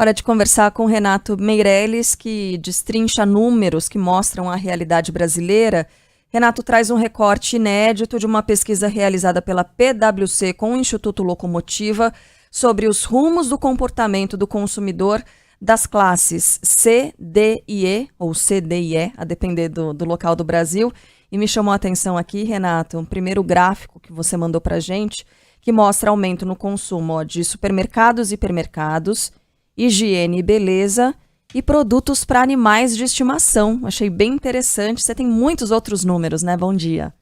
Hora de conversar com Renato Meirelles, que destrincha números que mostram a realidade brasileira. Renato traz um recorte inédito de uma pesquisa realizada pela PwC com o Instituto Locomotiva sobre os rumos do comportamento do consumidor das classes C, D e E, ou C, D e E, a depender do local do Brasil. E me chamou a atenção aqui, Renato, um primeiro gráfico que você mandou para a gente, que mostra aumento no consumo de supermercados e hipermercados, higiene e beleza e produtos para animais de estimação. Achei bem interessante. Você tem muitos outros números, né? Bom dia.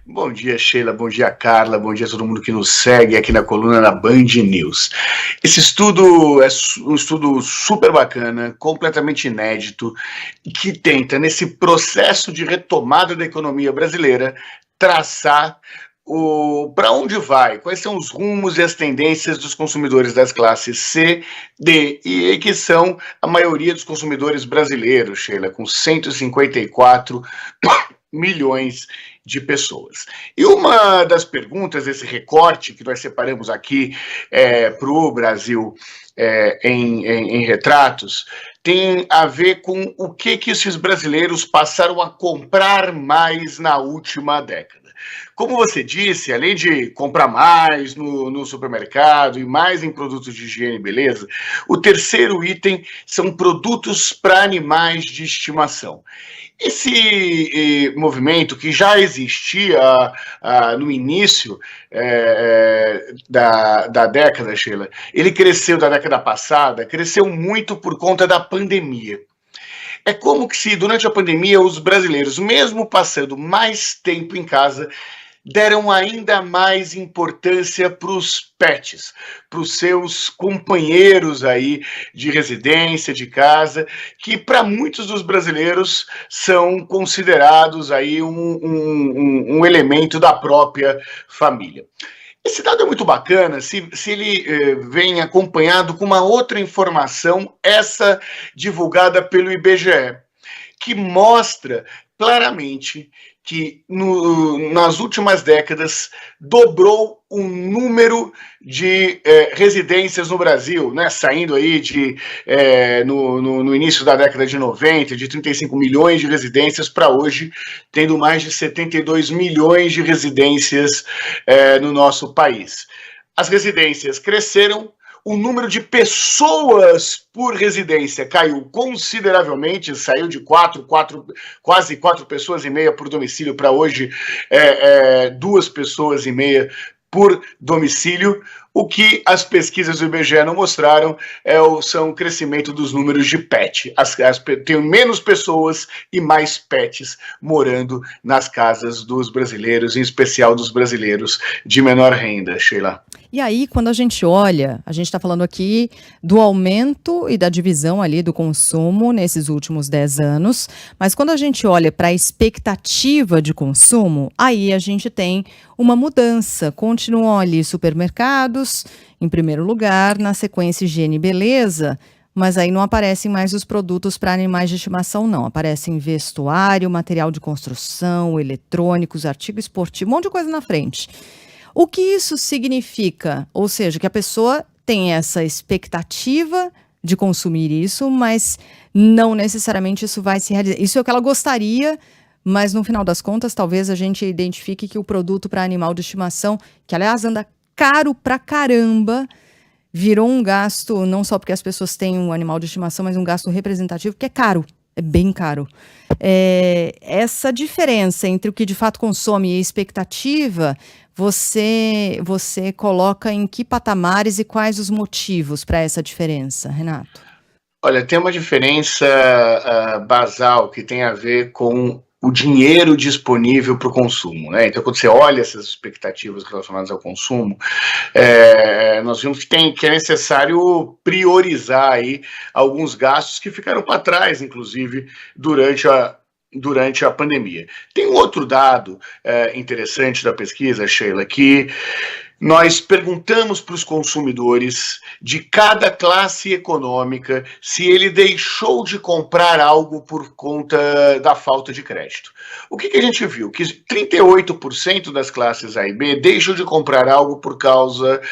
Bom dia, Sheila. Bom dia, Carla. Bom dia a todo mundo que nos segue aqui na coluna da Band News. Esse estudo é um estudo super bacana, completamente inédito, que tenta, nesse processo de retomada da economia brasileira, traçar para onde vai, quais são os rumos e as tendências dos consumidores das classes C, D e E, que são a maioria dos consumidores brasileiros, Sheila, com 154 milhões de pessoas. E uma das perguntas desse recorte que nós separamos aqui para o Brasil em retratos tem a ver com o que esses brasileiros passaram a comprar mais na última década. Como você disse, além de comprar mais no supermercado e mais em produtos de higiene e beleza, o terceiro item são produtos para animais de estimação. Esse movimento, que já existia no início da década, Sheila, ele cresceu da década passada, cresceu muito por conta da pandemia. É como que se, durante a pandemia, os brasileiros, mesmo passando mais tempo em casa, deram ainda mais importância para os pets, para os seus companheiros aí de residência, de casa, que para muitos dos brasileiros são considerados aí um elemento da própria família. Esse dado é muito bacana se ele vem acompanhado com uma outra informação, essa divulgada pelo IBGE, que mostra claramente que nas últimas décadas dobrou o número de residências no Brasil, né? Saindo aí no início da década de 90, de 35 milhões de residências para hoje, tendo mais de 72 milhões de residências no nosso país. As residências cresceram, o número de pessoas por residência caiu consideravelmente, saiu de quase 4 pessoas e meia por domicílio para hoje 2 pessoas e meia por domicílio. O que as pesquisas do IBGE não mostraram são o crescimento dos números de pet. Tem menos pessoas e mais pets morando nas casas dos brasileiros, em especial dos brasileiros de menor renda, Sheila. E aí, quando a gente olha, a gente está falando aqui do aumento e da divisão ali do consumo nesses últimos 10 anos, mas quando a gente olha para a expectativa de consumo, aí a gente tem uma mudança. Continuam ali supermercados, em primeiro lugar, na sequência higiene e beleza, mas aí não aparecem mais os produtos para animais de estimação, não. Aparecem vestuário, material de construção, eletrônicos, artigo esportivo, um monte de coisa na frente. O que isso significa? Ou seja, que a pessoa tem essa expectativa de consumir isso, mas não necessariamente isso vai se realizar. Isso é o que ela gostaria, mas no final das contas, talvez a gente identifique que o produto para animal de estimação, que aliás anda caro pra caramba, virou um gasto, não só porque as pessoas têm um animal de estimação, mas um gasto representativo, que é caro, é bem caro. Essa diferença entre o que de fato consome e a expectativa, você coloca em que patamares e quais os motivos para essa diferença, Renato? Olha, tem uma diferença basal que tem a ver com o dinheiro disponível para o consumo, né? Então, quando você olha essas expectativas relacionadas ao consumo, nós vimos que é necessário priorizar aí alguns gastos que ficaram para trás, inclusive, durante a pandemia. Tem um outro dado interessante da pesquisa, Sheila, que Nós perguntamos para os consumidores de cada classe econômica se ele deixou de comprar algo por conta da falta de crédito. O que a gente viu? Que 38% das classes A e B deixam de comprar algo por causa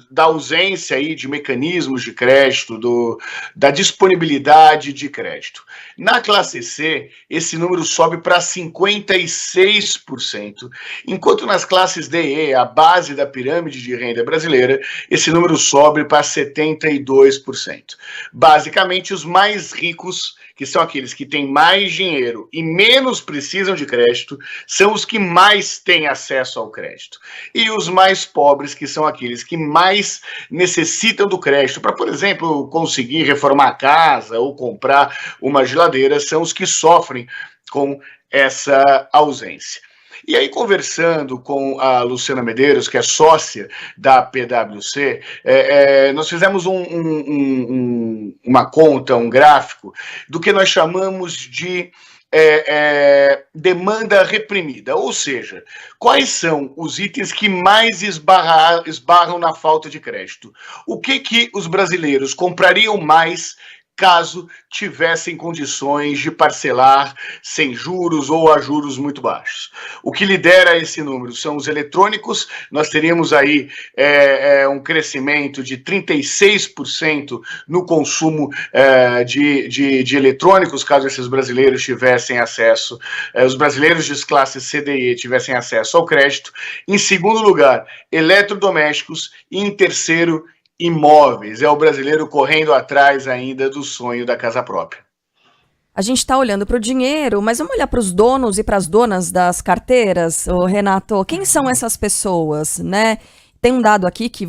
da ausência aí de mecanismos de crédito, da disponibilidade de crédito. Na classe C, esse número sobe para 56%, enquanto nas classes D e E, a base da pirâmide de renda brasileira, esse número sobe para 72%. Basicamente, os mais ricos, que são aqueles que têm mais dinheiro e menos precisam de crédito, são os que mais têm acesso ao crédito. E os mais pobres, que são aqueles que mais necessitam do crédito para, por exemplo, conseguir reformar a casa ou comprar uma geladeira, são os que sofrem com essa ausência. E aí, conversando com a Luciana Medeiros, que é sócia da PwC, nós fizemos uma conta, um gráfico, do que nós chamamos de demanda reprimida, ou seja, quais são os itens que mais esbarram na falta de crédito? O que os brasileiros comprariam mais caso tivessem condições de parcelar sem juros ou a juros muito baixos? O que lidera esse número são os eletrônicos. Nós teríamos aí um crescimento de 36% no consumo de eletrônicos, caso esses brasileiros tivessem acesso, os brasileiros de classe C, D e E tivessem acesso ao crédito. Em segundo lugar, eletrodomésticos. E em terceiro, imóveis. É o brasileiro correndo atrás ainda do sonho da casa própria. A gente está olhando para o dinheiro, mas vamos olhar para os donos e para as donas das carteiras, Renato. Quem são essas pessoas, né? Tem um dado aqui que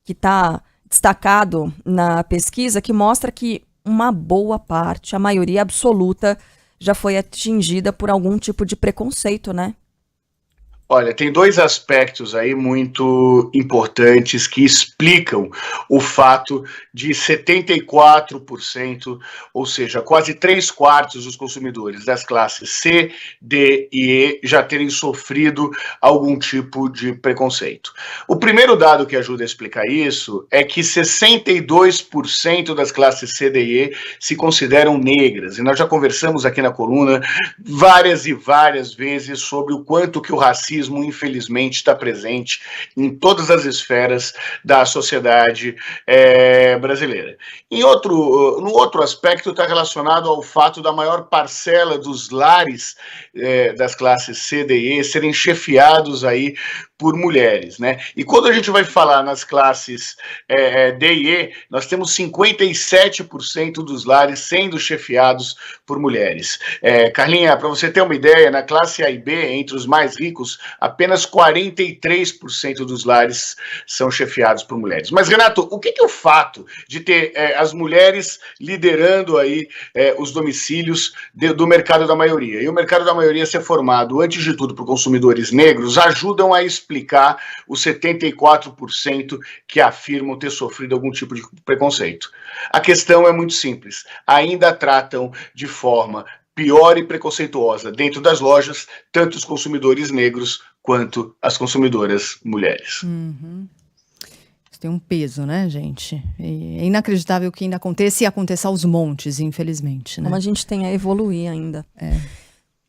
está destacado na pesquisa que mostra que uma boa parte, a maioria absoluta, já foi atingida por algum tipo de preconceito, né? Olha, tem dois aspectos aí muito importantes que explicam o fato de 74%, ou seja, quase 3/4 dos consumidores das classes C, D e E já terem sofrido algum tipo de preconceito. O primeiro dado que ajuda a explicar isso é que 62% das classes C, D e E se consideram negras, e nós já conversamos aqui na coluna várias e várias vezes sobre o quanto que o racismo, infelizmente, está presente em todas as esferas da sociedade brasileira. No outro aspecto, está relacionado ao fato da maior parcela dos lares das classes C, D e E serem chefiados aí por mulheres, né? E quando a gente vai falar nas classes D e E, nós temos 57% dos lares sendo chefiados por mulheres. Carlinha, para você ter uma ideia, na classe A e B, entre os mais ricos, apenas 43% dos lares são chefiados por mulheres. Mas, Renato, o que é o fato de ter as mulheres liderando aí os domicílios do mercado da maioria? E o mercado da maioria ser formado, antes de tudo, por consumidores negros, ajudam a explicar os 74% que afirmam ter sofrido algum tipo de preconceito. A questão é muito simples. Ainda tratam de forma pior e preconceituosa dentro das lojas, tanto os consumidores negros quanto as consumidoras mulheres. Uhum. Isso tem um peso, né, gente? É inacreditável que ainda aconteça e aconteça aos montes, infelizmente, né? Como a gente tem a evoluir ainda.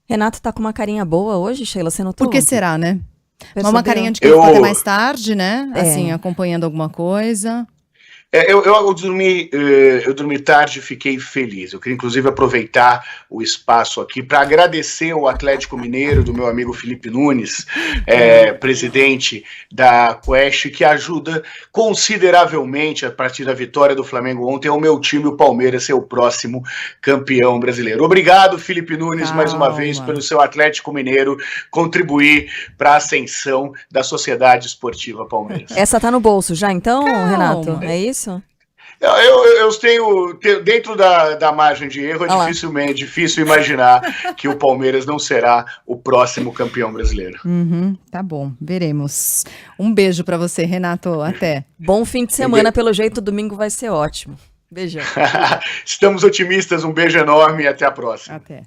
Renato tá com uma carinha boa hoje, Sheila, você notou? Por que será, né? Percebeu? Uma carinha de quem ficou até mais tarde, né? Assim, acompanhando alguma coisa. Eu dormi tarde e fiquei feliz. Eu queria, inclusive, aproveitar o espaço aqui para agradecer ao Atlético Mineiro, do meu amigo Felipe Nunes, presidente da Quest, que ajuda consideravelmente, a partir da vitória do Flamengo ontem, o meu time, o Palmeiras, ser o próximo campeão brasileiro. Obrigado, Felipe Nunes, mais uma vez, pelo seu Atlético Mineiro contribuir para a ascensão da Sociedade Esportiva Palmeiras. Essa tá no bolso já, então, Renato? É isso? Eu tenho, dentro da margem de erro, é difícil imaginar que o Palmeiras não será o próximo campeão brasileiro. Tá bom, veremos. Um beijo para você, Renato, até. Bom fim de semana, pelo jeito, domingo vai ser ótimo. Beijão. Estamos otimistas, um beijo enorme e até a próxima. Até.